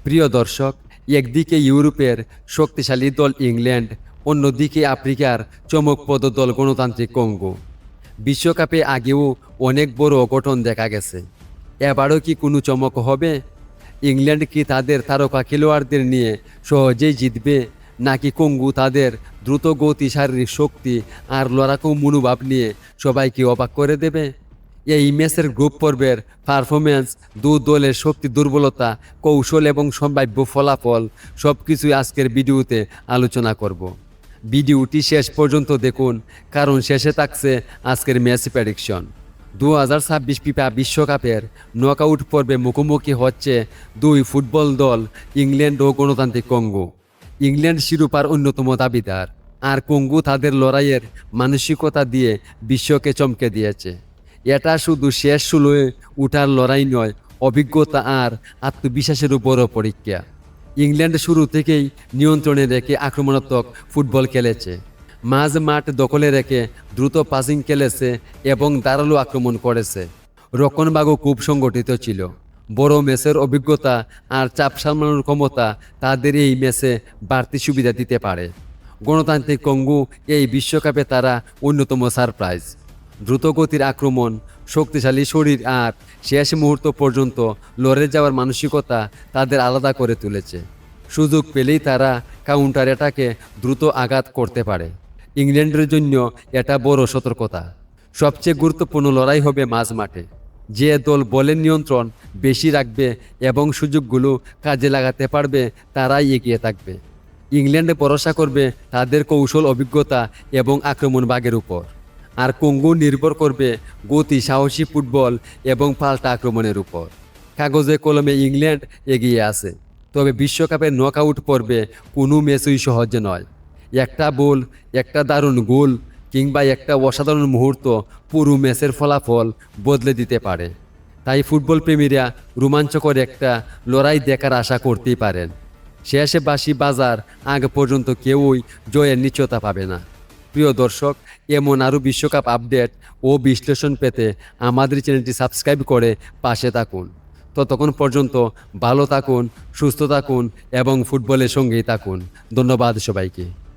প্রিয় দর্শক, একদিকে ইউরোপের শক্তিশালী দল ইংল্যান্ড, অন্যদিকে আফ্রিকার চমকপ্রদ দল গণতান্ত্রিক কঙ্গো। বিশ্বকাপে আগেও অনেক বড় অঘটন দেখা গেছে। এবারও কি কোনো চমক হবে? ইংল্যান্ড কি তাদের তারকা খেলোয়াড়দের নিয়ে সহজেই জিতবে, নাকি কঙ্গো তাদের দ্রুত গতি, শারীরিক শক্তি আর লড়াকু মনোভাব নিয়ে সবাইকে অবাক করে দেবে? এই ম্যাচের গ্রুপ পর্বের পারফরমেন্স, দু দলের শক্তি, দুর্বলতা, কৌশল এবং সম্ভাব্য ফলাফল সব কিছুই আজকের ভিডিওতে আলোচনা করব। ভিডিওটি শেষ পর্যন্ত দেখুন, কারণ শেষে থাকছে আজকের ম্যাচ প্রেডিকশন। 2026 ফিফা বিশ্বকাপের নকআউট পর্বে মুখোমুখি হচ্ছে দুই ফুটবল দল, ইংল্যান্ড ও গণতান্ত্রিক কঙ্গো। ইংল্যান্ড শিরোপার অন্যতম দাবিদার, আর কঙ্গো তাদের লড়াইয়ের মানসিকতা দিয়ে বিশ্বকে চমকে দিয়েছে। এটা শুধু শেষ 16-এ উঠার লড়াই নয়, অভিজ্ঞতা আর আত্মবিশ্বাসের উপরও পরীক্ষা। ইংল্যান্ড শুরু থেকেই নিয়ন্ত্রণে রেখে আক্রমণাত্মক ফুটবল খেলেছে, মাঝ মাঠ দখলে রেখে দ্রুত পাসিং খেলেছে এবং ধারালো আক্রমণ করেছে। রক্ষণভাগও খুব সংগঠিত ছিল। বড় ম্যাচের অভিজ্ঞতা আর চাপ সামলানোর ক্ষমতা তাদের এই ম্যাচে বাড়তি সুবিধা দিতে পারে। গণতান্ত্রিক কঙ্গো এই বিশ্বকাপে তারা অন্যতম সারপ্রাইজ। দ্রুতগতির আক্রমণ, শক্তিশালী শরীর আর শেষ মুহূর্ত পর্যন্ত লড়ে যাওয়ার মানসিকতা তাদের আলাদা করে তুলেছে। সুযোগ পেলেই তারা কাউন্টার অ্যাটাকে দ্রুত আঘাত করতে পারে। ইংল্যান্ডের জন্য এটা বড় সতর্কতা। সবচেয়ে গুরুত্বপূর্ণ লড়াই হবে মাঝ মাঠে। যে দল বলের নিয়ন্ত্রণ বেশি রাখবে এবং সুযোগগুলো কাজে লাগাতে পারবে, তারাই এগিয়ে থাকবে। ইংল্যান্ডে ভরসা করবে তাদের কৌশল, অভিজ্ঞতা এবং আক্রমণ ভাগের উপর, আর কঙ্গো নির্ভর করবে গতি, সাহসী ফুটবল এবং পাল্টা আক্রমণের উপর। কাগজে কলমে ইংল্যান্ড এগিয়ে আছে, তবে বিশ্বকাপের নকআউট পর্বে কোনো ম্যাচই সহজ নয়। একটা বল, একটা দারুণ গোল কিংবা একটা অসাধারণ মুহূর্ত পুরো ম্যাচের ফলাফল বদলে দিতে পারে। তাই ফুটবল প্রেমীরা রোমাঞ্চকর একটা লড়াই দেখার আশা করতেই পারেন। শেষে বাঁশি বাজার আগ পর্যন্ত কেউই জয়ের নিশ্চয়তা পাবে না। প্রিয় দর্শক, এমন আরও বিশ্বকাপ আপডেট ও বিশ্লেষণ পেতে আমাদের চ্যানেলটি সাবস্ক্রাইব করে পাশে থাকুন। ততক্ষণ পর্যন্ত ভালো থাকুন, সুস্থ থাকুন এবং ফুটবলের সঙ্গেই থাকুন। ধন্যবাদ সবাইকে।